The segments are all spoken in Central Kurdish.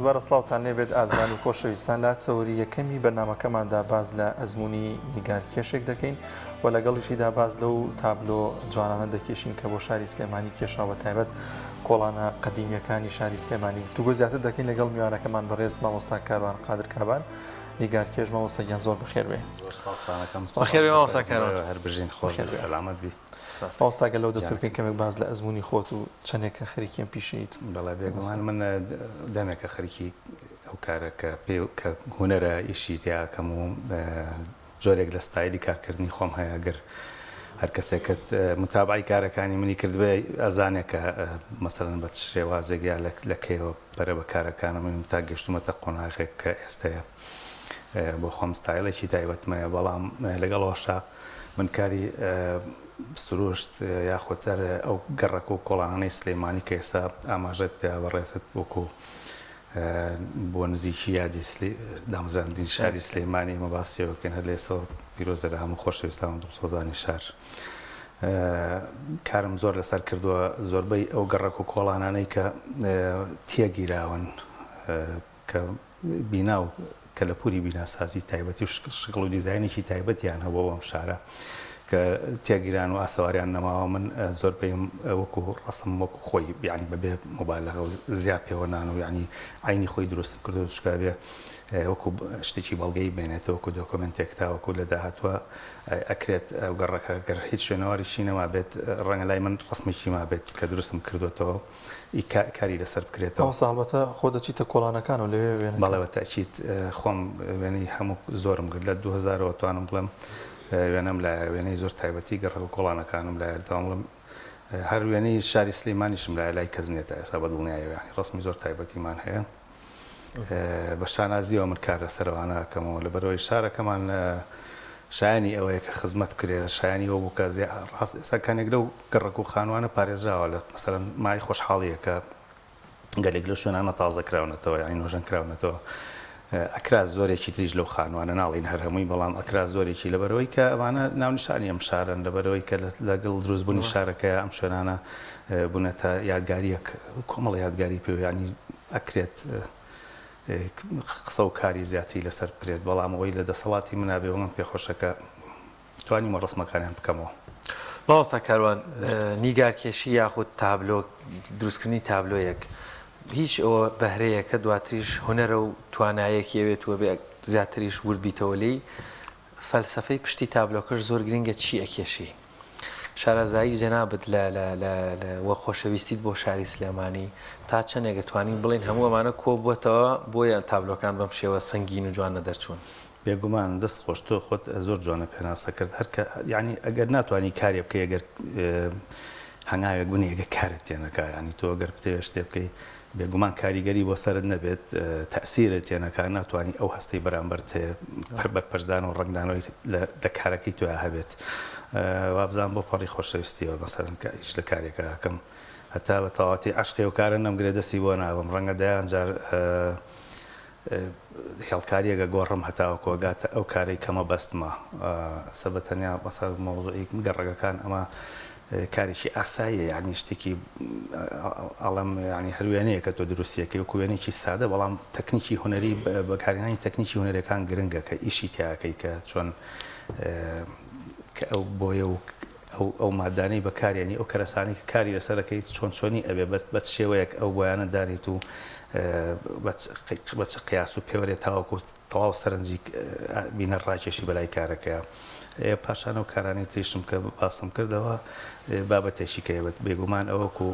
دوبارە سڵاوتان لێبێت ئازان و خۆشەویستان لا چەوەری یەکەمی بەرنامەکەماندا باز لە ئەزمموی نیگارکێشێک دەکەین و لەگەڵیشیدا باز لەو تابلۆ جوانانە دەکێشین کە بۆ شاری سلێمانی کێشاوە تایبەت کۆڵانە قەدیمیەکانی شاری سلێمانی گفتوگۆ زیاتر دەکەین لەگەڵ میوانەکەمان بەڕێز مامۆستا کاروان قادر کابان نیگارکێش مامۆستایان زۆر بەخێر بێ. هەر بژین خۆش سەلامەت بی. مامۆستا لەو دەست بکەین کەمێک باز لە ئەزمموی خۆت و چەندێکە خەریکیان پیشیت. بەڵێ بێگومان من دەمێکە خەریکی ئەو کارە کە هونەرە ئیشی تیاکەم و جۆرێک لە ستایلی کارکردنی خۆم هەیە گەر هەر کەسێکت متابعی کارەکانی منی کردبێ ئەزانێک کە مەسەڵەن بە شێوازێک یا لە کێوە بەرە بە کارەکانم من تا گەشتومەتە قۆناغێک کە ئێستەیە بۆ خۆم ستایلێکی تایبەتمەیە بەڵام لەگەڵەوەشا من کاری سروشت یاخۆتەر ئەو گەڕک و کۆڵانەی سلێمانی کە ئێستا ئاماژەت پێ بەڕێزت وەکو بۆ نزیکی یادی دامزراندنی شاری سلێمانی مەباسیەوەکەن هەر لێسەوە پیرۆزەرە هەموو خۆشەویستان سۆزانی شار کارم زۆر لەسەر کردووە زۆربەی ئەو گەڕک و کۆڵانانەی کە تێگیراون کە بینا و کە لە پوری بیناسازی تایبەتی و شکڵ و دیزاینێکی تایبەتیان هەبوو ئەم شارە کە تێگیران و ئاسەواریان نەماوە من زۆر پێم وەکو ڕسم وەکو خۆی بیانی بەبێ مۆبایلەکە و زیاد پێوەنان و یعنی عینی خۆی دروست کرد و شکابێ وەکو شتێکی بەڵگەی بێنێتەوە وەکو دۆکۆمنتێک تا وەکو لە داهاتوە ئەکرێت ئەو گەڕەکە گەر هیچ شوێنەوەریشی نەما بێت ڕەنگە لای من ڕسمێکی ما بێت کە دروستم کردوێتەوە کاری لەسەر بکرێتەوە. ساڵبەتە خۆ دەچیتە کۆڵانەکان و لەوێ وێنە بەڵێ تاکید خۆم وێنەی هەموو زۆرم کرد لە 2000 توانم بڵێم وێنەم لە وێنەی زۆر تایبەتی گەڕک و کۆڵانەکانم لای تاڵم هەر وێنەی شاری سلێمانیشم لای کەس نیێتە ئێستا بە دڵنیایە ڕسمی زۆر تایبەتیمان هەیە بە شانازیەوە من کار لەسەرەوانەکەمەوە لە بەرەوەی شارەکەمان شایانی ئەوەیە کە خزمەت کرێت شایانی ئەوە بووکە ئێستاکانێک لەو گەڕک و خانوانە پارێزراوە لە مەسەرەن مای خۆشحاڵیە کە گەلێک لە شوێنانە تازەکراونەتەوە یانی نۆژەن کراونەتەوە ئەکرا زۆرێکی تریش لەو خانوانە ناڵین هەر هەمووی بەڵام ئەکرا زۆرێکی لەبەرەوەی کە ئەوانە ناونیشانی ئەم شارن لەبەرەوەی کە لەگەڵ دروستبوونی شارەکەی ئەم شوێنانە بوونەتە یادگاریەک کۆمەڵ یادگاری پێ ینی ئەکرێت قسە و کاری زیاتری لەسەر بکرێت بەڵام ئەوەی لە دەسەڵاتی منابێ من پێخۆشەکە توانیمە ڕسمەکانیان بکەمەوە. مامۆستا کاروان نیگارکێشی یاخود تابلۆ دروستکردنی تابلۆیەک هیچ ئەوە بەهرەیە کە دواتریش هونەرە و توانایەکی ئەوێتوە بێ زیاتریش وربیتەوە لی فەلسەفەی پشتی تابلۆکەش زۆر گرنگە چی ئەکێشی شارەزایی جەنابەت وە خۆشەویستیت بۆ شاری سلێمانی تا چەندێک توانین بڵین هەموو ئەمانە کۆ بووەتەوە بۆیە تابلۆکان بەم شێوە سەنگین و جوانە دەرچوون. بێگومان دەست خۆشتۆ خۆت زۆر جوانە پێناسە کرد هەرکە یعنی ئەگەر ناتوانانی کارێ بکە ئەگەر هەنگاوێک بنی ئەگە کارت تێنەکە ینی تۆ گەر پێ شتێ بکەی بێگومان کاریگەری بۆ سەرت نەبێت تەسیرت تێنەکە ناتوانانی ئەو هەستەی بەرامبەر بەرپەردان و ڕنگدانەوەی لە کارەکەی توە هەبێت وابزان بۆ پەڕی خۆشەویستیەوە مەسەرن هیچ لە کارێکە ئەکەم هەتا بە تەواتی عشقی و کارە نەمگرێ دەستی بۆ ناوم ڕەنگە دایان جار هێڵکاریەکە گۆڕم هەتاوەکۆ گاتە ئەو کارەی کەمە بەستمە سەبەتەنیا مەسەر مۆزوعی گەڕەکەکان ئەمە کارێکی ئاساییە یعنی شتێکی ئەڵم ینی هەروێنەیە کە تۆ دروستیەکەی وەکو وێنێکی سادە بەڵام تەکنیکی هوەری بەکارهێنانی تەکنیکی هوەرەکان گرنگە کە ئیشی تیاکەی کە چۆن کە ئەو بۆیە و ئەو مادانەی بەکارێنی ئەو کەرەسانی کە کاری لەسەرەکەی چۆنی ئەبێ بەت شێوەیەک ئەو بۆیانە دانیت و بە قیاس و پێوەرێت تاوەکو تەواو سەرنجی بینە ڕاکێشی بەلای کارەکەیە پاشان و کارانی تریشم کە باسم کردەوە بابەتێکی کەوێت بێگومان ئەوەکو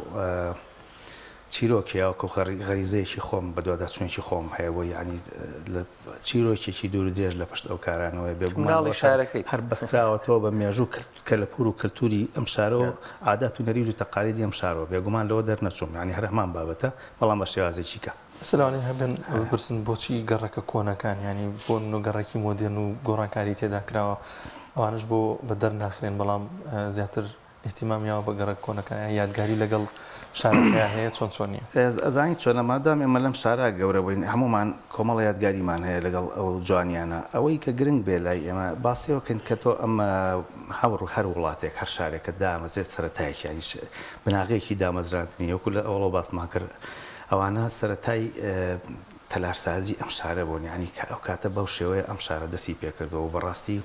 چیرۆکیاوەکو غەریزەیەکی خۆم بە دوواداچوونێکی خۆم هەیە بۆ یعنی چیرۆکێکی دوور درێژ لە پشت ئەو کارانەوەی بێگومان هەر بەستراوەتەوە بە مێژوو کە لە پور و کللتوری ئەم شارەوە عادات و نەریت و تەقالیدی ئەم شارەوە بێگومان لەوە دەرنەچوم ینی هەر هەمان بابەتە بەڵام بە شێوازێکی کە سلاوانی هەبن بپرسن بۆچی گەڕەکە کۆنەکان ینی بۆ گەڕێکی مۆدرن و گۆڕانکاری تێدا کراوە ئەوانش بۆ بە دەرناخرێن بەڵام زیاتر احتیمامیاوە بە گەڕک کۆنەکان یادگاری لەگەڵ شارەکە هەیە چۆن چۆنیە ئەزانی چۆنە مادام ئێمە لەم شارە گەورە بووین هەمومان کۆمەڵ یادگاریمان هەیە لەگەڵ ئەو جوانیانە ئەوەی کە گرنگ بێ لای ئێمە باسیەوەکەن کە تۆ ئەمە هەوڕ و هەر وڵاتێک هەر شارێکە دامەزێت سەرەتایەکی ینی بناغەیەکی دامەزراندنی وەکو لە ئەوڵە باسمان کرد ئەوانە سەرەتای تەلارسازی ئەم شارە بوون ینی ئەو کاتە بەو شێوەیە ئەم شارە دەستی پێکردەوە بەڕاستی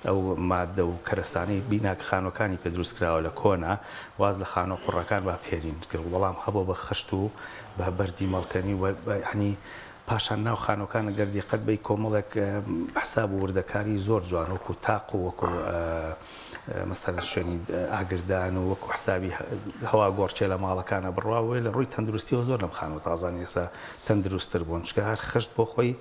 ئەو مادە و کەرەسانی بیناکە خانۆکانی پێ دروستکراوە لە کۆنا واز لە خانۆ قوڕەکان با پێرین کرد بەڵام هەبوو بە خشت و بە بەردی مەڵکەنی ینی پاشان ناو خانۆکانە گەردی قەت بەی کۆمەڵێک حساب و وردەکاری زۆر جوان وەکو تاق و وەکو مەسەلەن شوێنی ئاگردان و وەکو حسابی هەوا گۆڕچێ لە ماڵەکانە بڕواوێ لە ڕووی تەندروستیەوە زۆر لەم خانۆ تازان ئێستا تەندروستتر بوون چکە هەر خشت بۆ خۆی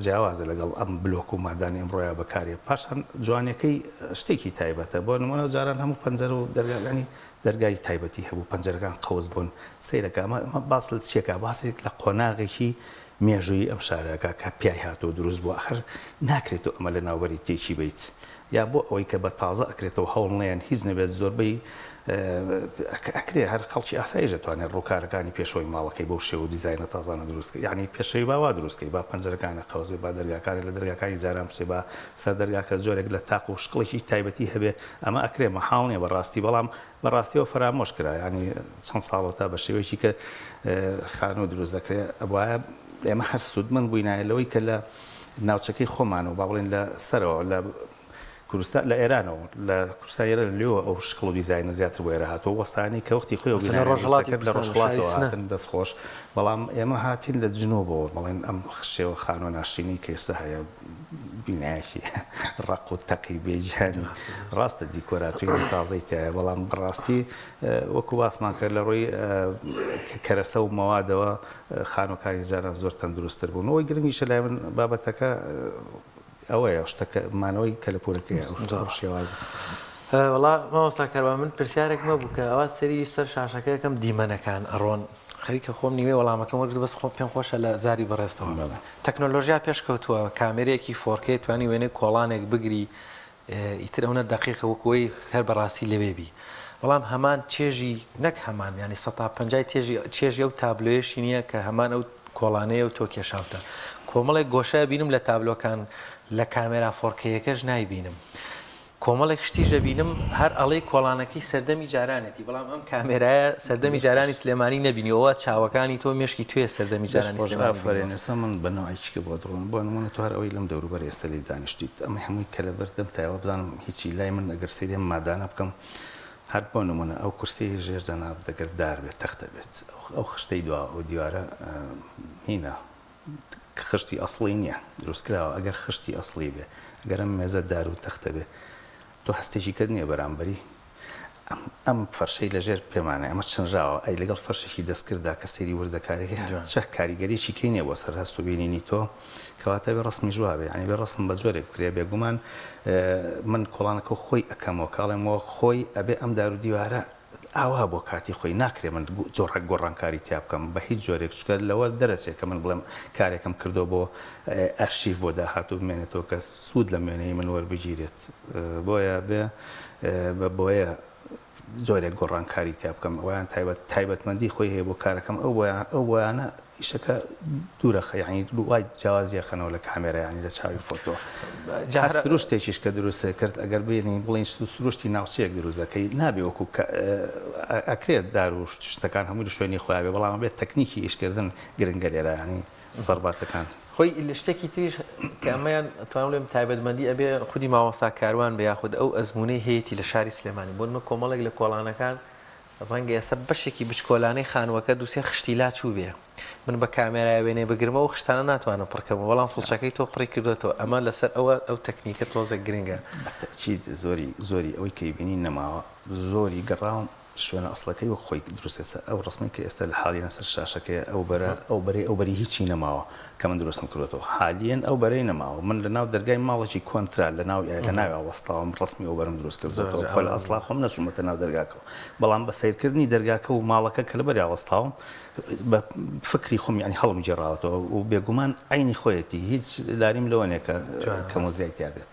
جیاوازە لەگەڵ ئەم بلۆک و مادانی ئەمڕۆیە بەکارێ پاشان جوانەکەی شتێکی تایبەتە بۆ نمونە جاران هەموو پەنجەر و دەرگاکانی دەرگای تایبەتی هەبوو پەنجەرەکان قەوز بوون سەیرەکە ئەمە باس لە چێکە باسێک لە قۆناغێکی مێژووی ئەم شارەکە کە پیای هاتۆ دروست بوو ئەخر ناکرێتەوە ئەمە لە ناوبەری تێکی بیت یا بۆ ئەوەی کە بە تازە ئەکرێتەوە هەوڵ نەیەن هیچ نەبێت زۆربەی ئەکرێ هەر خەڵکی ئاسایی دەتوانێت ڕووکارەکانی پێشەوەی ماڵەکەی بەو شێوە و دیزاینە تازانە دروستکە یعنی پێشەوی باوا دروستکەی با پەنجەرەکانە قەوزێ با دەرگاکانی لە دەرگاکانی جاران بچێ با سەر دەرگاکە جۆرێک لە تاق و شقڵێکی تایبەتی هەبێ ئەمە ئەکرێ مەحاڵ نیە بەڕاستی بەڵام بەڕاستیەوە فرامۆش کرا ینی چەند ساڵەوە تا بە شێوەیەکی کە خانۆ دروست دەکرێت ئەوایە ئێمە هەر سوودمەند بووینایە لەوەی کە لە ناوچەکەی خۆمانەوە با بڵێن لە سەرەوە لە کوردستان لە ئێرانەوە لە کوردستان ئێرە لێوە ئەو شقڵ و دیزاینە زیاتر بۆ ئێرە هاتەوە وەستانی کە وەختی خۆی لە ڕۆژهەڵاتەوە هاتن دەستخۆش بەڵام ئێمە هاتین لە جنوبەوە بەڵێن ئەم خشتێوە خانۆ ناشرینی کە ئێستا هەیە بینایەکی ڕق و تەقی بێجیانی ڕاستە دیکۆراتوری تازەی تایە بەڵام بڕاستی وەکو باسمان کرد لە ڕۆی کەرەسە و مەوادەوە خانۆکانی جاران زۆر تەندروستتر بوون ئەوەی گرنگیشە لای من بابەتەکە ئەوەیە شتەکەمانەوەی کە لە پۆرەکەی شێوازە وڵا مامۆستا کەروان من پرسیارێک مەبوو کە ئەوە سەری سەر شاشەکە یەکەم دیمەنەکان ئەڕۆن خەریکە خۆم نیوێ وەڵامەکەم وەرد بەس خۆم پێم خۆشە لە زاری بەڕێستەوە تەکنۆلۆژیا پێشکەوتووە کامێرەیەکی 4K توانی وێنەی کۆڵانێک بگری ئیتر ئەوە دقیقە وەکوەی هەر بەڕاستی لەوێبی بەڵام هەمان چێژی نەک هەمان ینی 150 چێژی ئەو تابلۆیەشی نییە کە هەمان ئەو کۆڵانەیە و تۆ کێشاوتە کۆمەڵێک گۆشە بینم لە تابلۆکان لە کامێرا 4K-یەکەش نایبینم کۆمەڵێک شتیش دەبینم هەر ئەڵەی کۆڵانەکەی سەردەمی جارانێتی بەڵام ئەم کامێرایە سەردەمی جارانی سلێمانی نەبینیەوە چاوەکانی تۆ مێشکی توێ سەردەمی جارانی سلێمانی ئێستا من بەنەوەیکە بۆ دڕۆن بۆ نمونە تو هەر ئەوەی لەم دەوروبەر ئێستا لێ دانیشتیت ئەمە هەمووی کە لە بەردەم تایەوە بزانم هیچی لای من ئەگەر سەیرێم مادانە بکەم هەر بۆ نمونە ئەو کورسی ژێر جەناب دەگەر دار بێت تەختە بێت ئەو خشتەی دوا و دیوارە هینە خشتی ئەسڵی نییە دروستکراوە ئەگەر خشتی ئەسڵی بێ ئەگەرم مێزە دار و تەختە بێ تۆ هەستێکی کرد نییە بەرامبەری ئەم فەرشەی لەژێر پێمانە ئەمە چنراوە ئەی لەگەڵ فەرشێکی دەستکردا کە سەیری وردەکاری چە کاریگەریی کەی نییە بۆ سەر هەست و بینینی تۆ کەواتە بێ ڕسمی ژوابێ ینی بێ ڕسم بە جۆرێک بکرێ بێگومان من کۆڵانەکە خۆی ئەەکەمەوە کاڵێمەوە خۆی ئەبێ ئەم دار و دیوارە ئاوا بۆ کاتی خۆی ناکرێ من زۆرڕێک گۆڕانکاری تیا بکەم بە هیچ جۆرێک چکە لەوە دەرەچێت کە من بڵێم کارێکم کردو بۆ ئەرشیف بۆ داهاتوو بمێنێتەوە کە سوود لە مێنەی من وەربگیرێت بۆیە بێ بۆیە زۆرێک گۆڕانکاری تیا بکەم ئەویان تایبەتمەندی خۆی هەیە بۆ کارەکەم ئەو بۆیانە ئیشەکە دوورە خەیانی وای جیاوازیە خەنەوە لە کامێرە ینی لە چاوی فۆتۆ سروشتێکیش کە دروستە کرد ئەگەر بێنی بڵین سروشتی ناوچەیەک دروستەکەی نابێ وەکو ئەکرێت دار و شتەکان هەمووی شوێنی خۆیان بەڵام بێت تەکنیکی ئیشکردن گرنگە لێرە ینی زەرباتەکان خۆی لە شتێکی تریش کە ئەمەیان توانم لێم تایبەتمەندی ئەبێ خودی مامۆستا کاروان بە یاخود ئەو ئەزمونەی هەیەی لە شاری سلێمانی بۆ نمە کۆمەڵێک لە کۆڵانەکان ڕەنگە ئێستا بەشێکی بچکۆلانەی خانوەکە دووسێ خشتی لاچوو بێ من بە کامێرای وێنێ بگرمەوە خشتانە ناتوانم پڕکەمە بەڵام فڵچەکەی تۆ پڕی کردوێتەوە ئەمە لەسەر ئەو تەکنیکە تۆزە گرنگە بەتەکید زۆری ئەوەی کە بینی نەماوە زۆری گەڕاوم شوێنە ئەسڵەکەی وە خۆی دروستێستا ئەو ڕسمی کە ئێستا لە حالیە سەر شاشەکەی ئەو بەری هیچی نەماوە کە من دروستم کردێتەوە حالیەن ئەو بەرەی نەماوە من لە ناو دەرگای ماڵێکی کۆنترا لە ناوی ئەوەستاوم ڕسمی ئەو بەرم دروست کردێتەوە خۆ لە ئەسڵا خۆم نەچوومەتە ناو دەرگاکەوە بەڵام بە سیرکردنی دەرگاکە و ماڵەکە کە لە بەری ئەوەستاوم بە فکری خۆم ینی هەڵم جێڕاوەتەوە و بێگومان عینی خۆیەتی هیچ لاریم لەوە نیە کە کەمۆزیای بێت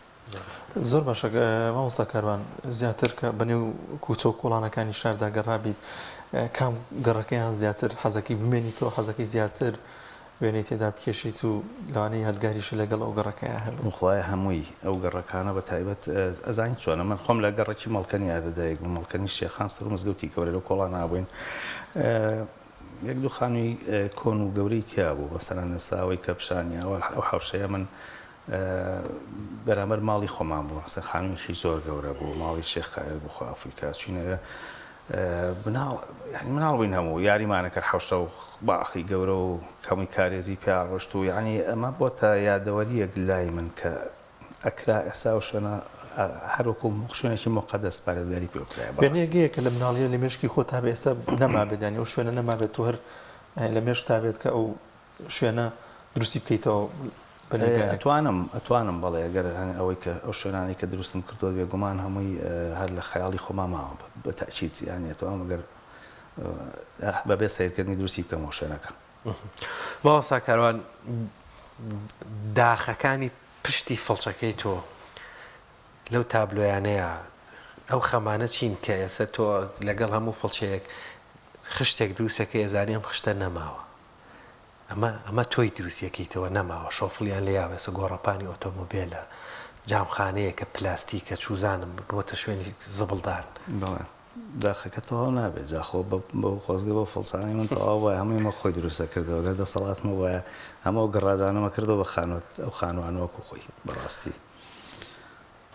زۆر باشە مامۆستا کاروان زیاتر کە بەنێو کوچە و کۆڵانەکانی شاردا گەڕابیت کام گەڕەکەیان زیاتر حەزەکەی بمێنیتەوە حەزەکەی زیاتر وێنەی تێدا بکێشیت و لەوانەیە هەتگاریش لەگەڵ ئەو گەڕەکەیان هەبێت خوایە هەمووی ئەو گەڕەکانە بە تایبەت ئەزانی چۆنە من خۆم لە گەڕێکی مەڵکەنی ئاردەدایک بوو مەڵکەنی شێخان سەر مزگەوتی گەورە لەو کۆڵان نابووین یەک دوو خانووی کۆن و گەورەی تیا بوو بەسەرانە ساوەی کەپشانیەوە ئەو حوشەیە من بەرامبەر ماڵی خۆمان بوو مەسەن خانوویشی زۆر گەورە بوو ماڵی شێخ خایل بوو ئەفریقا چینەوە مناڵ بووین هەموو یاریمانە کرد حوشە و باخی گەورە و کەمی کارێزی پیا ڕۆشت و یعنی ئەمە بۆتە یادەوەریەک لای من کە ئەکرا ئێستا و شوێنە هەروەکو شوێنێکی مقدس پارێزگاری پێ بکرایە وێنەیەکە لە مناڵیە لە مێشکی خۆ تا بێ ئێستا نەمابێت ینی ئەو شوێنە نەمابێت تو هەر لە مێشک تابێت کە ئەو شوێنە دروستی بکەیتەوە ئەتوانم بەڵێ ئەگەر ئەوەی کە ئەو شوێنانی کە دروستم کردو بێگومان هەمووی هەر لە خەیاڵی خۆما ماوە بە تاکید یانی ئەتوانم ئەگەر بەبێ سیرکردنی دروستی بکەمەوە شوێنەکە. ماوە ساکاروان داخەکانی پشتی فڵچەکەی تۆ لەو تابلۆیانەیە ئەو خەمانە چین کە ئێستا تۆ لەگەڵ هەموو فڵچەیەک خشتێک دروستەکە ێزانیم خشتە نەماوە ئەمە تۆی دروستیەکەیتەوە نەماوە شۆفڵیان لێیاوێسە گۆڕەپانی ئۆتۆمۆبیلە جامخانەیە کە پلاستیکە چوزانم بۆتە شوێنی زبڵدان داخەکە تەواو نابێت جاخۆ بە خۆزگە بە فڵسانی من تەواو وایە هەمووی مە خۆی دروستە کردەوە گەر دەسەڵاتمە وایە هەمە و گەڕاجانەمە کردەوە بە خانوت ئەو خانوانەوەکو خۆی بەڕاستی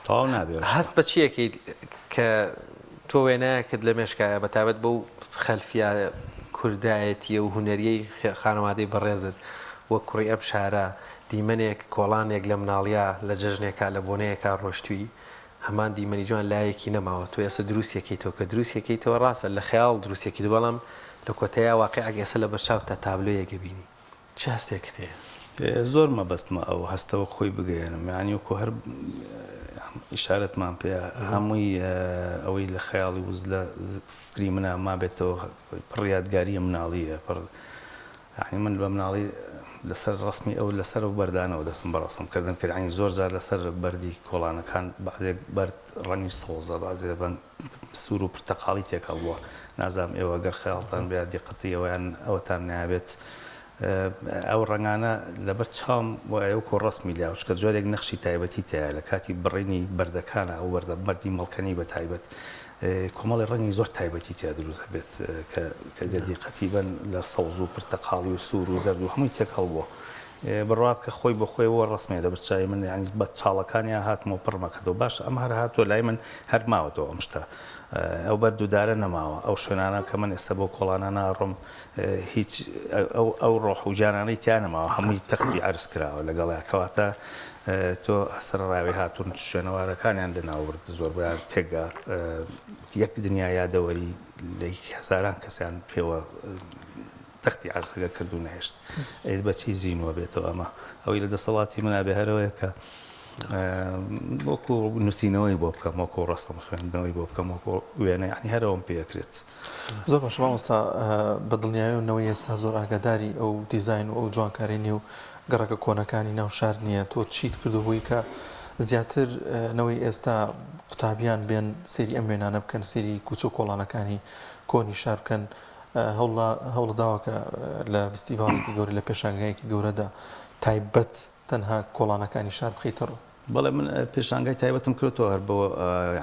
تەواو نابێت. هەست بە چیەکەی کە تۆ وێنایەکرد لە مێشکایە بەتابەت بەو خەلفیا کوردایەتیە و هوەریەی خانەوادەی بەڕێزت وەک کوڕی ئەم شارە دیمەنێک کۆڵانێک لە مناڵیا لە جەژنێکا لە بۆنەیەکا ڕۆشتووی هەمان دیمەنی جوان لایەکی نەماوە تۆ ئێستا دروستیەکەیتەوە کە دروستیەکەیتەوە ڕاستە لە خەیاڵ دروستێکی بەڵام لە کۆتەیە واقعیەک ئێستا لە بەرچاو تا تابلۆیەکە بینی چه هەستێکت هەیە؟ زۆر مەبەستمە ئەو هەستەوە خۆی بگەێنم یعنی وەکو هەر ئیشارەتمان پێ هەمووی ئەوەی لە خەیاڵی وز لە فکری منە ما بێتەوە پڕیادگاریە مناڵیە یعنی من بە مناڵی لەسەر ڕسمی ئەو لەسەر و بەردانەوە دەستم بەڕاستم کردن کە ینی زۆر جار لەسەر بەردی کۆڵانەکان بەعزێک بەرد ڕەنی سەوزە بەعزێ بن سوور و پرتەقاڵی تێکەڵ بووە نازام ئێوە گەر خەیاڵتان بێت دیقەتی ئەویان ئەوەتان نابێت ئەو ڕەنگانە لەبەر چاوم وایە کۆ ڕسمی لیا شکە جۆرێک نەخشی تایبەتی تایە لە کاتی بڕینی بەردەکانە ئەو وەردە بەردی مەڵکەنی بە تایبەت کۆمەڵی ڕەنگی زۆر تایبەتی تیا دروست بێت کە دیقەتی بن لە سەوز و پرتەقاڵی و سوور و زەرد و هەمووی تێکەڵ بووە بڕوا کە خۆی بە خۆیەوە ڕسمێ لە بەرچاوی من ینی بە چاڵەکانیان هاتمەوە پڕمەکردەوە باش ئەم هەر هاتووە لای من هەر ماوەتەوە ئەم شتە ئەو بەردوودارە نەماوە ئەو شوێنانە کە من ئێستا بۆ کۆڵانە ناڕۆم هیچ ئەو ڕۆح و جانانەی تیا نەماوە هەمووی تەختی عرس کراوە لەگەڵ کەواتە تۆ سەرڕاوی هاتوون شوێنەوارەکانیان لەناوبرد زۆر بەیان تێگار یەک دنیا یادەوەری لە هەزاران کەسیان پێوە تەختی عرسەکە کرد و نەهێشت بەچی زیینوە بێتەوە ئەمە ئەوەی لە دەسەڵاتی منابێ هەرەوەیە کە وەکو نووسینەوەی بۆ بکەم وەکو ڕستم خوێندنەوەی بۆ بکەم وەکو وێنە یعنی هەرەوەم پێکرێت زۆر باشە مامۆستا بەدڵنیاییەوەی ئێستا زۆر ئاگاداری ئەو دیزاین و ئەو جوانکارینی و گەڕەکە کۆنەکانی ناو شار نییە تۆ چیت کردوبووی کە زیاتر نەوەی ئێستا قوتابیان بێن سێری ئەم وێنانە بکەن سێری کوچە و کۆڵانەکانی کۆنی شار بکەن هەوڵە داوەکە لە فستیڤاڵێکی گەوری لە پێشانگایەکی گەورەدا تایبەت تەنها کۆڵانەکانی شار بخەیتەڕ بەڵێ من پێشانگای تایبەتم کردەوە هەر بۆ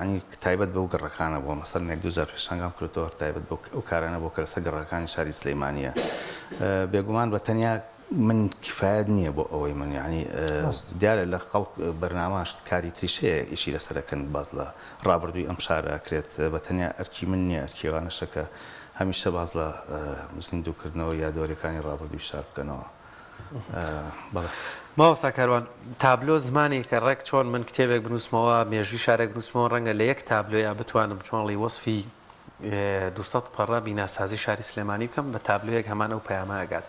ینی تایبەت بەو گەڕەکانە بۆ مەسەر نێک دوزار پێشانگام کردەوە تایبەت بۆ ئەو کارانە بۆ کەرەسە گەڕەکانی شاری سلەیمانیە بێگومان بە تەنیا من کفایەت نییە بۆ ئەوەی من ینی دیارە لە خەڵک بەرنامەش کاری تریشەیە ئیشی لەسەرەکەن باز لە ڕابردووی ئەم شارە ئەکرێت بە تەنیا ئەرکی من نییە ئەرکیێوانەشەکە هەمیشە باز لە زیندووکردنەوە یادۆریەکانی ڕابردووی شار بکەنەوە ماوە ساکاروان تابلۆ زمانی کە ڕێک چۆن من کتێبێک بنووسمەوە مێژووی شارێک بنووسمەوە ڕەنگە لە یەک تابلۆیا بتوانم چۆنڵی وەسفی 200 پەڕە بیناسازی شاری سلێمانی بکەم بە تابلۆیەک هەمان ئەو پەیامەگات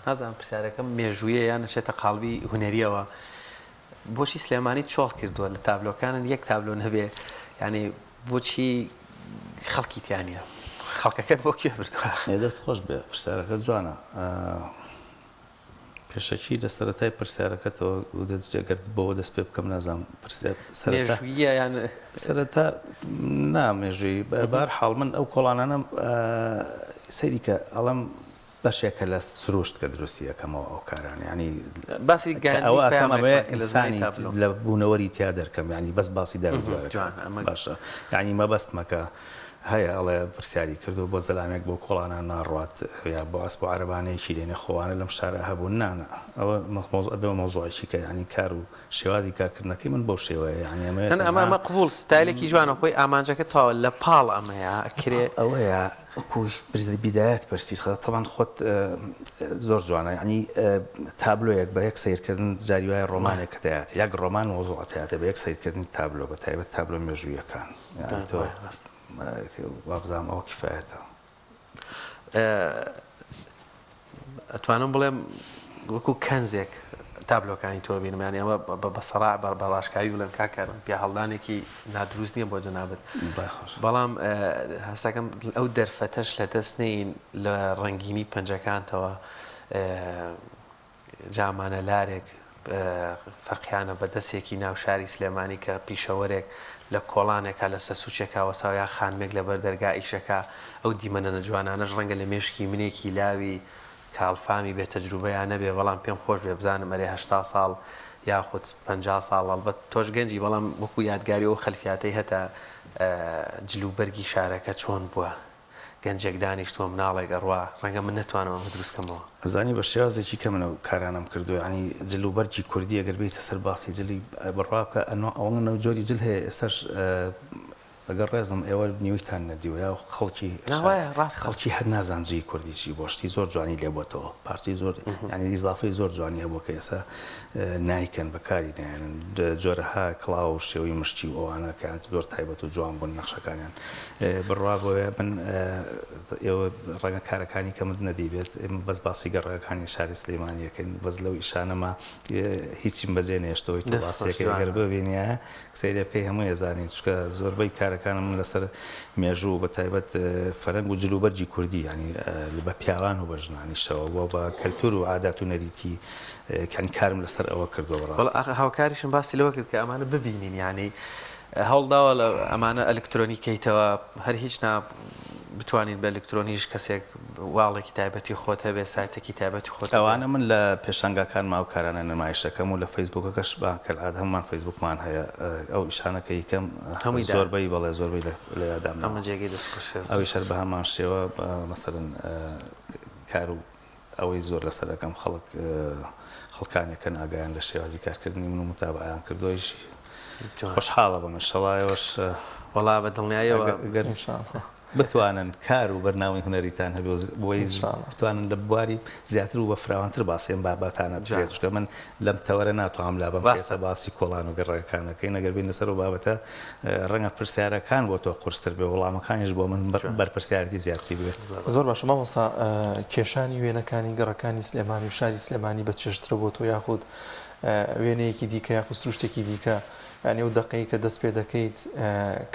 نازانم پرسیارەکەم مێژوویە یان نەچێتە قاڵبی هونەریەوە بۆچی سلێمانی چۆڵ کردووە لە تابلۆکانن یەک تابلۆ نەبێ ینی بۆچی خەڵکی تیانە خەڵکەکەت بۆ کێ بردووە دەست خۆش بێ پرسیارەکە جوانە پێشەکی لە سەرەتای پرسیارەکەتەوە دەجێگەرت بۆەوە دەست پێ بکەم نازانم سەرەتا نامێژووی بەر حاڵ من ئەو کۆڵانانە سەیری کە ئەڵم بەشێکە لە سروشت کە دروستیەکەمەوە ئەو کاران ینی باسی ئەوە ئەکەمە ئینسانی لە بوونەوەری تیا دەرکەم ینی بەس باسی دەردووارە باشە ینی مەبەستمەکە هەیە ئەڵێ پرسیاری کردو بۆ زەلامێک بۆ کۆڵانە ناڕات یا بۆ ئەسب و عەرەبانەیەکی لێنێ خۆوانە لەم شارە هەبوو نانە ئەوە بێ مۆزوعێکی کە ینی کار و شێوازی کارکردنەکەی من بەو شێوەیە ینی ئەمە قبول ستایلێکی جوانە خۆی ئامانجەکە تاوە لە پاڵ ئەمەیە ئەکرێ ئەوەیە کوی بیدایەت پرسیت تەمان خۆت زۆر جوانە ینی تابلۆیەک بە یەک سیرکردن جاری وایە ڕۆمانێک کە دەیات یەک ڕۆمان مۆزوعاتەیە بە یەک سیرکردنی تابلۆ بە تایبەت تابلۆ مێژوویەکان وابزانام ئەوە کیفایەتە. ئەتوانم بڵێم وەکو کەنزێک تابلۆکانی تۆ بینمانی ئەمە بەسەڕاع بەڕاشکاوی بڵێن کاکارن پیا هەڵدانێکی نادروست نییە بۆ جەنابەت بەڵام هەستەکەم ئەو دەرفەتەش لە دەست نین لە ڕەنگینی پەنجەکانتەوە جامانە لارێک فەقیانە بەدەستێکی ناو شاری سلێمانی کە پیشەوەرێک لە کۆڵانێکا لە سەسوچێکا وەساویا خانمێک لە بەردەرگا ئیشەکە ئەو دیمەنە نەجوانانەش ڕەنگە لە مێشکی منێکی لاوی کاڵفامی بێت تەجروبەیان نەبێ بەڵام پێم خۆش بێ بزانم ئەرێ 80 ساڵ یاخود 50 ساڵ ئەڵبەت تۆش گەنجی بەڵام وەکو یادگاری و خەلفیاتەی هەتا جلوبەرگی شارەکە چۆن بووە گەنجێک دانیشتووە مناڵێک ئەڕوا ڕەنگە من نتوانم ئەمە دروستکەمەوە ئەزانی بە شێوازێکی کە منە کارانم کردو ینی جلوبەرگی کوردی ئەگەر بێتە سەر باسی جلی بڕوا بکە ئەوە جۆری جل هەیە ئێستاش ئەگەر ڕێزم ئێوە نیویتان نەدیوە یا خەڵکی هەر نازانجی کوردیی بۆشتی زۆر جوانی لێبووەتەوە پارتی زۆر ینی ئیزافەی زۆر جوانی هەبوو کە ئێستا نایکەن بەکاری نایەنن جۆرەها کڵاو و شێوەی مشتی و ئەوانە کە زۆر تایبەت و جوان بوون نەخشەکانیان بڕوا بۆیە من ئێوە ڕەنگە کارەکانی کە من نەدیبێت بەس باسی گەڕەکانی شاری سلێمانیەکەین بەس لەو ئیشانەما هیچیم بەجێ نێشتەوەی تو باسیەکە گەر ببینە سەیرێ بکەی هەموو ێزانین چکە زۆربەی کارەکانم من لەسەر مێژوو بە تایبەت فەرەنگ و جلوبەرگی کوردی ینی بە پیاوان و بە ژنانیشەوە بۆ بە کەلتور و عادات و نەریتی کانی کارم لەسەر ئەوە کردەوە ڕاست هاوکاریشم باسی لەوە کرد کە ئەمانە ببینین ینی هەوڵداوە لە ئەمانە ئەلکترۆنیکەیتەوە هەر هیچ بتوانین بە ئەلکترۆنیش کەسێک واڵێکی تایبەتی خۆت هەبێ سایتێکی تایبەتی خۆت ئەوانە من لە پێشانگاکان ماوکارانە نمایشەکەم و لە فەیسبوکەکەش با کەلعاد هەمومان فەیسبوکمان هەیە ئەو ئیشانەکە یکەم زۆربەی بەڵێ زۆربەی لە یادام ئەمە جێگەی ئەوی شەر بە هەمان شێوە مەسەرن کار و ئەوەی زۆر لەسەرەکەم خەڵکانێکە ناگایان لە شێوازی کارکردنی من و متابعیان کردویشی خۆشحاڵە بەمە شەڵایەوەش وەڵا بە دڵنیایەوە بتوانن کار و بەرنامەی هونەریتان هەبێ بۆی بتوانن لە بواری زیاتر و بە فراوانتر باسیێن باباتانە بێت چکە من لەم تەوەرە ناتوانم لا بەم کێسە باسی کۆڵان و گەڕەکانەکەی نەگەر بین لەسەر و بابەتە ڕەنگە پرسیارەکان بۆ تۆ قورستر بێ وەڵامەکانیش بۆ من بەرپرسیارەتی زیاتری بێت زۆر باشە مامۆستا کێشانی وێنەکانی گەڕەکانی سلێمانی و شاری سلێمانی بە چێشترە بۆ تۆ یاخود وێنەیەکی دیکە یاخود سروشتێکی دیکە ینی و دقەی کە دەست پێ دەکەیت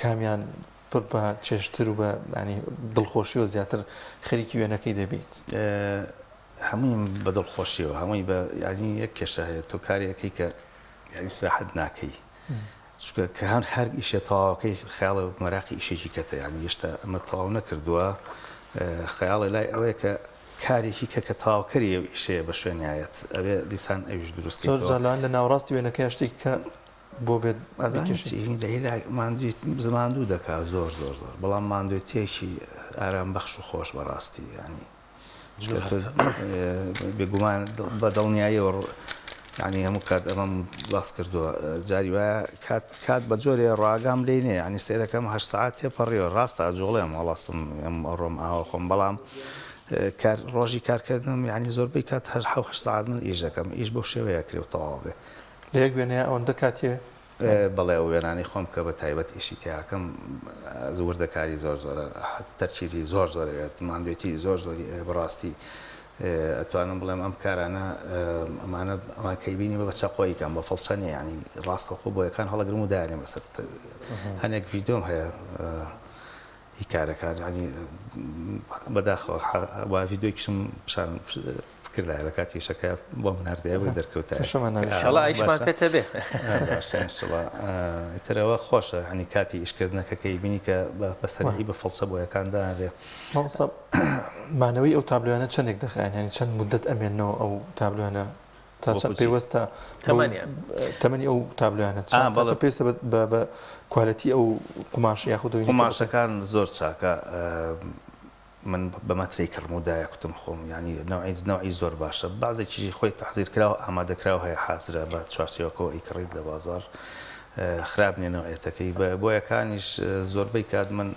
کامیان بە چێشتر و بە ینی دڵخۆشی و زیاتر خەریکی وێنەکەی دەبیت هەمووی بە دڵخۆشیەوە هەمووی بە ینی یەک کێشە هەیە تۆ کارێکەکەی کە ینی سراحەت ناکەی چکە کە هەر ئیشە تەواوەکەی خەیاڵە مەراقی ئیشێکی کەتە ینی هێشتا ئەمە تەواو نەکردووە خەیاڵی لای ئەوەیە کە کارێکی کە تەواوکەری ئەو ئیشەیە بە شوێنایەت ئەبێ دیسان ئەویش دروستی زۆرجاران لە ناوڕاستی وێنەکەی شتێک کە بۆ بێت زماندوو دەکات زۆر بەڵام ماندوێتێکی ئارام بەخش و خۆش بەڕاستی ینی بێگومان بە دڵنیاییەوە ینی هەموو کات ئەمەم باس کردووە جاری وایە کات بە جۆرێ ڕاگام لێنێ ینی سێرەکەم 8 ساعات تێپەڕیەوە ڕاستە جوڵێم هەڵاستم ئەم ئەڕۆم ئاوە خۆم بەڵام ڕۆژی کارکردنم ینی زۆربەی کات 8 ساعات من ئیش دەکەم ئیش بۆ شێوەیە کرێ و تەواو بێ لە یەک وێنەیە ئەوەندە کاتێ بەڵێ ئەو وێنانی خۆم کە بە تایبەت ئیشی تیاکەم وردەکاری زۆرە تەرچیزی زۆرێت ماندوێتی زۆری بەڕاستی ئەتوانم بڵێم ئەم کارانە ئەمان کەیبینی بە چەقۆیکەم بە فەڵچەنێ ینی ڕاستەخۆ بۆ یەکان هەڵەگرم و دارێ بەسەر هەنێک ڤیدۆم هەیە هی کارەکان ینی بەداخەوە ڤیدۆیکیشم پیشان کردای لە کاتی شەکە بۆ من هەردەیە بۆ دەرکەوتای ئیشمان پێتە بێ ترەوە خۆشە هەنی کاتی ئیشکردنەکەکەی بینی کە بەسەری بە فەڵسە بۆ یەکاندانێ مانەوەی ئەو تابلوانە چەندێک دەخایەن ینی چەند مدت ئەمێنەوە ئەو تابلوانە تا چەند پێوەستە تەمەنی ئەو تابلویانە چەند پێویستە بە کوالەتی ئەو قماش یاخود قماشەکان زۆر چاکە من بە مەترەی کڕمودایە کوتم خۆم ینی نوعی زۆر باشە بازێکی خۆی تەحزیر کراوە ئامادەکراوە هەیە حازرە بە چوارچێوەکەوە ئیکڕیت لە بازار خراپ نیە نوعێتەکەی بۆ یەکانیش زۆربەی کات من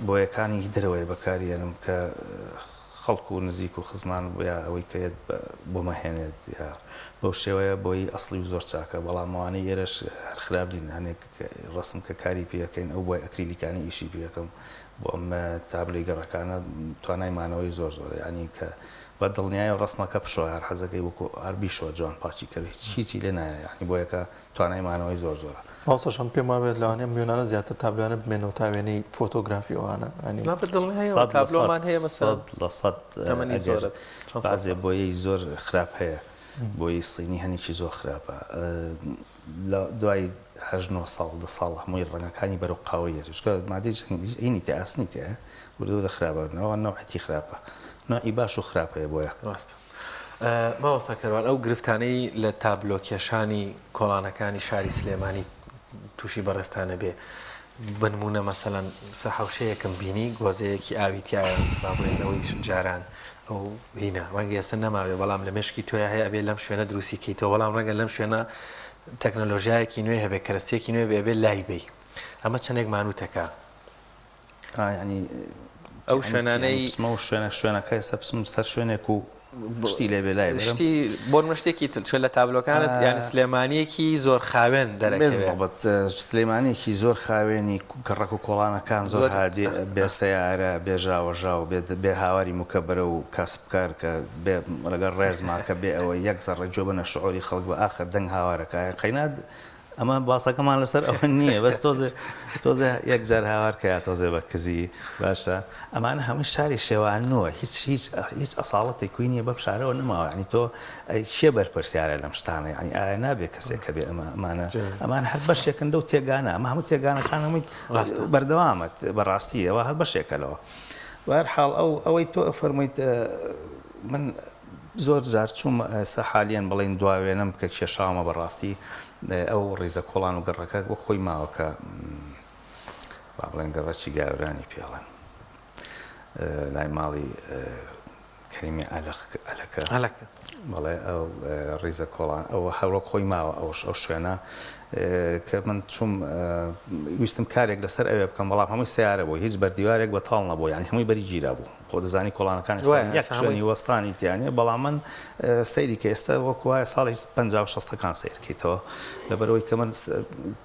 بۆ یەکانی دەرەوەی بەکارێنم کە خەڵکو و نزیک و خزمان یا ئەوەی کە بۆمەهێنێت یا بەو شێوەیە بۆی ئەسڵی و زۆر چاکە بەڵامەوانەی ئێرەش هەر خراپین هەنێک ڕسم کە کاری پێەکەین ئەو بۆی ئەکریلیکانی ئیشی پێەکەم بۆ ئەمە تابلوی گەڕەکانە توانایمانەوەی زۆر زۆر ینی کە بە دڵنیایە ڕستمەکە پشۆ هەر حەزەکەی وەکو ئاربیشۆ جوان پاچی کرد هیچی لێ نایە یعنی بۆ یەکە توانایمانەوەی زۆر زۆرە باوسەشم پێم وابێت لەوانەیە میلیۆنانە زیاتر تابلوانە بمێنەوە تا وێنەی فۆتۆگرافی ئەوانە بازێ بۆیەی زۆر خراپ هەیە بۆی سینی هەنێکی زۆر خراپە دوای هەژنەوە ساڵ دە ساڵ هەمووی ڕەنگەکانی بەرەو قاوەیە چکە مادەی هینی تێ ئاسنی تێ وردە خراپەوە نەوەحەتی خراپە نوعی باش و خراپەیە بۆیە ڕاست ماوەستا کەروان ئەو گرفتانەی لە تابلۆ کێشانی کۆڵانەکانی شاری سلێمانی تووشی بەڕێستانە بێ بنمونە مەسەلەن سەحەوشەیەکم بینی گۆزەیەکی ئاویتیایە بابڵێنەوەی جاران ئەو هینە ڕەنگە ئێستا نەماوێ بەڵام لە مشکی تۆی هەیە ئەبێ لەم شوێنە دروستی کەیتەوە بەڵام ڕەنگە لەم شوێنە تەکنۆلۆژیایەکی نوێ هەبێ کەرەستێکی نوێ بێ لای بێ ئەمە چەندێک مانوتەکە ینی ئەو شوێنانەی شوێنەکە ئێستا بچم سەر شوێنێک و شتی لێ بێ لای بۆ شتێکی تر لە تابلۆکانت یانی سلێمانیەکی زۆر خاوێن دەرەکەوێت سلێمانێکی زۆر خاوێنی گەڕک و کۆڵانەکان زۆر هادی بێسەیارە بێژاوەژاو بێ هاواری مکەبەرە و کەسبکار کە بێ لەگەڵ ڕێزماکە بێ ئەوە یەک زەڕە جۆ بنە شعۆری خەڵک بە ئاخر دەنگ هاوارەکە قەینات ئەمە باسەکەمان لەسەر ئەوە نییە بەس تۆزێ یەک جار هاوارکە تۆزێ بە کزی باشە ئەمانە هەموو شاری شێوانەوە هیچ ئەساڵەتی کوی نییە بەم شارەوە نەماوە ینی تۆ شێ بەرپرسیارە لەم شتانە ینی ئایا نابێت کەسێک کە بێ ئەمان هەر بەشێکن دە و تێگانە ئەمە هەموو تێگانەکان هەمووی بەردەوامەت بەڕاستی ئەوە هەر بەشێکەلەوە وەرحاڵ ئەوەی تۆ فەرموویت من زۆر جار چووم ئێستا حالیان بڵێن دواوێنم کە کێشاومە بەڕاستی ئەو ڕێزە کۆڵان و گەڕەکە وە خۆی ماوەکە با بڵێن گەڕەکی گاورانی پێڵێن لای ماڵی کەریمی ئەلەکە بەڵێ ئەو ڕێزە کۆڵان ئەوە هەوڵک خۆی ماوە ئەو شوێنە کە من چوم ویستم کارێک لەسەر ئەوێ بکەم بەڵام هەمووی سیارە بوو هیچ بەردیوارێک بە تاڵ نەبوو یانی هەمووی بەری گیرا بوو خۆ دەزانی کۆڵانەکان یەک شوێنی وەستانی تیانێ بەڵام من سەیری کە ئێستا وەکوایە ساڵی 50-60ەکان سیرکەیتەوە لەبەرەوەی کە من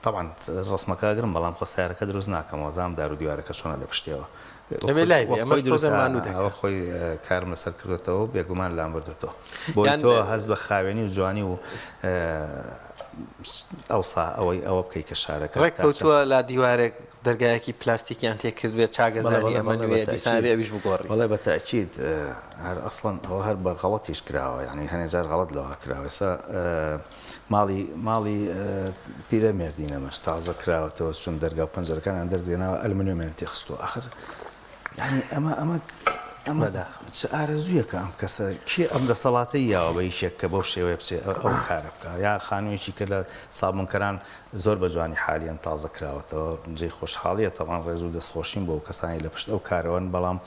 طبعاً ڕسمەکە گرم بەڵام خۆ سیارەکە دروست ناکەمەوە زام دار و دیوارەکە چۆنە لە پشتیەوە خۆی کارم لەسەر کردوێتەوە بێگومان لام بردوێتەوە بۆی تۆ هەز بە خاوێنی و جوانی و ئەوسا ئەوە بکەی کە شارەکە ڕێککەوتووە لا دیوارێک دەرگایەکی پلاستیکیان تێ کردوێت چاگەزاری ئەمەوێ دیسانبێ ئەویش بگۆڕی بەڵێ بە تاکید هەر ئەسڵەن ئەوە هەر بە غەڵەتیش کراوە یعنی هەنێجار غەڵەت لەوە کراوە ئێستا ماڵی پیرەمێردی نەمەش تازە کراوەتەوە چون دەرگا و پەنجەرەکانیان دەرگێنەوە ئەلمنیۆمیان تێخستووە ئاخر یعنی ئەمەدا چ ئارەزوویەکە ئەم کەسە کێ ئەم دەسەڵاتەی یاوە بە هیچێک کە بەو شێوەیە بچێ ئەو کارە بکە یا خانوویەکی کە لە سابونکەران زۆر بە جوانی حالیان تازە کراوەتەوە جێی خۆشحاڵیە تەوان ڕێز و دەستخۆشین بۆ کەسانی لە پشت ئەو کارەوەن بەڵام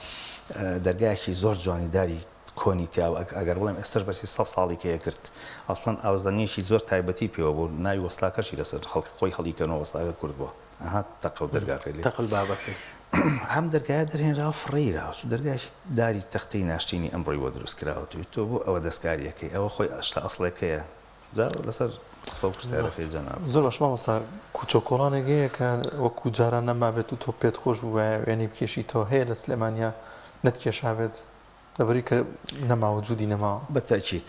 دەرگایەکی زۆر جوانی داری کۆنی تیاو ئەگەر بڵێم ئێستش بەسی 100 ساڵی کەیە کرد ئەسڵەن ئاوزانیەکی زۆر تایبەتی پێوە بۆ ناوی وەستاکەشی لەسەر خەڵکی خۆی هەڵیکەنەوە وەستاکە کورد بووە ئەها تەقە و دەرگاکەی تەقل بابەکەی هەم دەرگایە دەرهێنراوە فڕێراوە و دەرگایشی داری تەختەی ناشتینی ئەمڕۆی وە دروست کراوەتەوەی تۆ بۆ ئەوە دەستکاریەکەی ئەوە خۆی ئەشتا ئەسڵەکەیە لەسەر زۆر بەشما وەستا کوچۆکۆڵانێکەیە کە وەکو جاران نەمابێت و تۆ پێت خۆش بووە وێنی بکێشی تۆ هەیە لە سلێمانیا نەتکێشاوێت لەبەری کە نەماوە جوودی نەماوە بەتاکید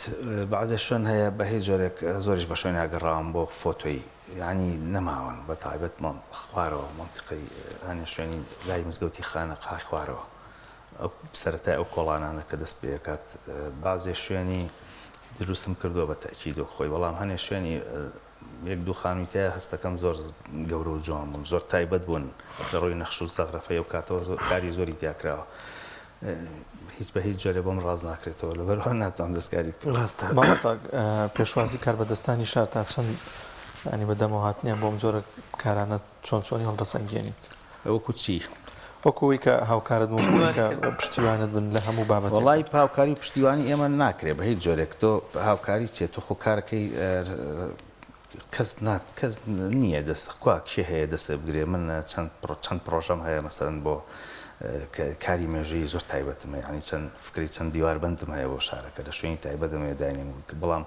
بەعزە شوێن هەیە بە هیچ جۆرێک زۆریش بە شوێن ئاگەڕاوم بۆ فۆتۆی ینی نەماون بە تایبەت خوارەوە منتقی هەنێ شوێنی لای مزگەوتی خانە قای خوارەوە ئەو سەرەتای ئەو کۆڵانانە کە دەست پێکات بازێ شوێنی دروستم کردووە بە تاکید و خۆی بەڵام هەنێ شوێنی یەک دوو خانووی تایە هەستەکەم زۆر گەورە و جوان بوون زۆر تایبەت بوون لە ڕۆی نەخش و زەغرەفەی و کاتەوە کاری زۆری تیاکراوە هیچ بە هیچ جۆرە بۆم ڕاز ناکرێتەوە لەبەرەوە ناتوان دەستکاری ڕاستە مامۆستا پێشوازی کار بەدەستانی شار تا چەند ینی بەدەمەوە هاتنیان بۆم جۆرە کارانە چۆنی هەڵدەسەنگێنیت ئەوەکو چی؟ وەکوی کە هاوکارت بوو کە پشتیوانت بن لە هەموو بابەت وڵی هاوکاری و پشتیوانی ئێمە ناکرێت بە هیچ جۆرێک تۆ هاوکاری چێت تۆ خۆ کارەکەی کەس نییە دەستخوا کێ هەیە دەستێ بگرێ من چەند پرۆژەم هەیە مەسەرەن بۆ کاری مێژەی زۆر تایبەتمە ینی چەند فکری چەند دیواربندم هەیە بۆ شارەکە لە شوێنی تایبەتمە داینێ بەڵام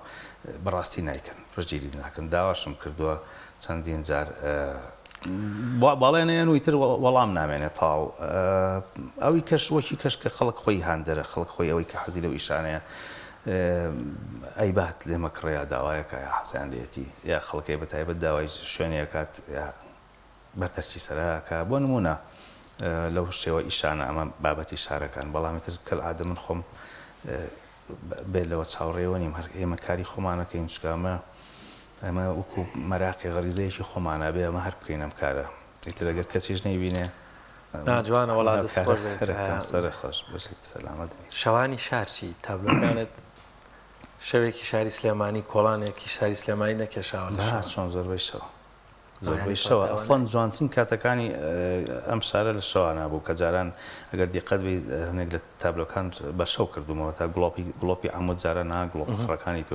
بەڕاستی نایکەن پرگیری ناکەن داواشم کردووە چەندین جار باڵێنیان ویتر وەڵام نامێنێت تاو ئەوی کەش وەکی کەش کە خەڵک خۆی هاندەرە خەڵک خۆی ئەوەی کە حەزی لەو ئیشانەیە ئەیبات لێمە کڕێیا داوایەکە یا حەزیان لێتی یا خەڵکی بە تایبەت داوای شوێنەکات یا بەردەرچی سەراکە بۆ نمونە لەو شێوە ئیشانە ئەمە بابەتی شارەکان بەڵامیتر کەل عادە من خۆم بێت لەوە چاوەڕێوە نیم هەر ئێمە کاری خۆمانەکەین چکامە ئەمە وەکو مەراقی غەریزەیەکی خۆمانە بێ ئەمە هەر بکەینەم کارە ئیتر ئەگەر کەسیش نەیبینێ ناجوانە وڵات سەر خۆش بەشێت سەلامەت شەوانی شارچی تابلۆکانت شەوێکی شاری سلێمانی کۆڵانێکی شاری سلێمانی نەکێشاوە چۆن زۆربەی شەوە زۆربەی شەوە ئەسڵەن جوانترین کاتەکانی ئەم شارە لە شەوە نابوو کە جاران ئەگەر دیقەت بێ هەنێک لە تابلۆکان بە شەو کردومەوە تا گڵۆپی ئەمود جارە نا گڵۆپی خڕەکانی پێ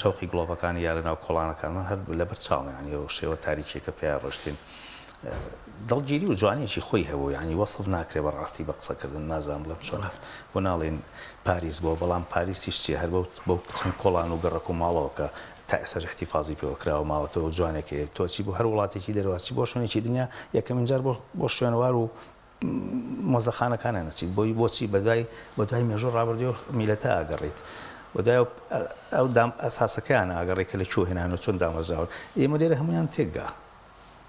شەوقی گڵۆپەکانی یا لەناو کۆڵانەکانمان هەر لەبەر چاومە ینی ئەو شێوە تاریکێکە پێیان ڕۆشتین دڵگیری و جوانیەکی خۆی هەبوو ینی وەسف ناکرێ بەڕاستی بە قسەکردن نازانم لەم چۆن بۆ ناڵێن پاریس بۆ بەڵام پاریسیش چیە هەر بەو چەند کۆڵان و گەڕک و ماڵەوە کە تا ئێستا احتیفازی پێوە کراوە ماوەتەوە جوانێکی تۆچی بۆ هەر وڵاتێکی دەرەوەچی بۆ شوێنێکی دنیا یەکەمین جار بۆ شوێنەوار و مۆزەخانەکانە نەچیت بۆی بۆچی بە دوای مێژوو ڕابردووە میلەتە ئاگەڕێیت بۆ دوای ئەو دام ئەساسەکەیان ئاگەڕێ کە لە کوێ هێنانەوە چۆن دامەژاون ئێمە لێرە هەمویان تێکگا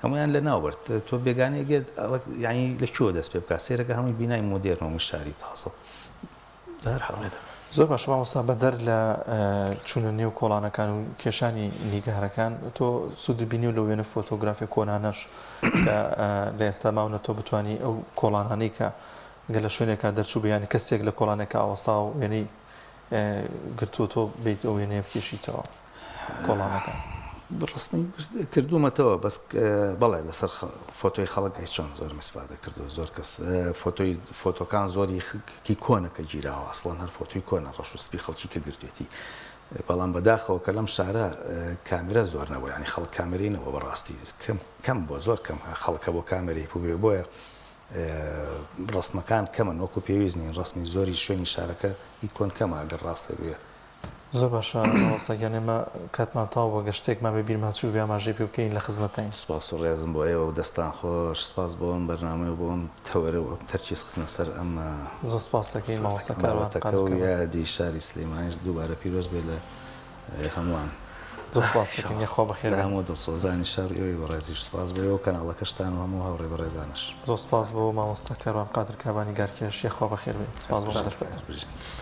هەمویان لە ناوبرد تۆ بێگانەیەگێت ینی لە کوێ دەست پێ بکە سێرەکە هەمووی بینای مۆدێرنەوە شاری تاسە دەرحەڵێت زۆر باش مامۆستا بەدەر لە چوونە نێو کۆڵانەکان و کێشانی نیگارەکان تۆ سوودی بینی و لە وێنە فۆتۆگرافی کۆنانەش لە ئێستا ماونە تۆ بتانی ئەو کۆڵانانەی کە گە لە شوێنێکا دەرچوو بەیانی کەسێک لە کۆڵانێکە ئاوەستا و وێنەی گرتووە تۆ بیت ئەو وێنەیە بکێشیتەوە کۆڵانەکە ڕستنی کردومەتەوە بەس بەڵێ لەسەر فۆتۆی خەڵک هیچ چۆن زۆر مسفادە کردو زۆر کەس فۆتۆکان زۆری کۆنەکە گیراوە ئەسڵەن هەر فۆتۆی کۆنە ڕەش و سپی خەڵکی کە گرتوێتی بەڵام بەداخەوە کە لەم شارە کامێرە زۆر نەبوو ینی خەڵک کامێرەینەوە بەڕاستی کەم بۆ زۆر کەم خەڵکە بۆ کامێرەی پوبێ بۆیە ڕستمەکان کەمن وەکو پێویست نین ڕستمی زۆری شوێنی شارەکە هیچ کۆن کەمە ئەگەر ڕاستە بێ زۆر باشە ئەوەسەگەن ئێمە کاتمان تاو بە گەشتێکمان بە بیرماچوو بیاماژەی پێ بکەین لە خزمەتین سوپاس و ڕێزم بۆ ئێوە و دەستان خۆش سوپاس بۆم بەرنامەی بۆم تەوەرەوە تەرکیز خستنە سەر ئەم زۆر سپاس دەکەین ماوەستەکەەوە و یادی شاری سلێمانیش دووبارە پیرۆز بێ لە هەمووان زۆر سپاس دەکەین خۆ بەخێر هەموو دڵسۆزانی شار ئێوەی بەڕێزیش سپاس بێەوە کەناڵەکەشتان و هەموو هاوڕێ بەڕێزانش زۆر سپاس بۆ مامۆستا کاروان قادر کابانی گارکێش خۆ بەخێر بێ سپاس بۆ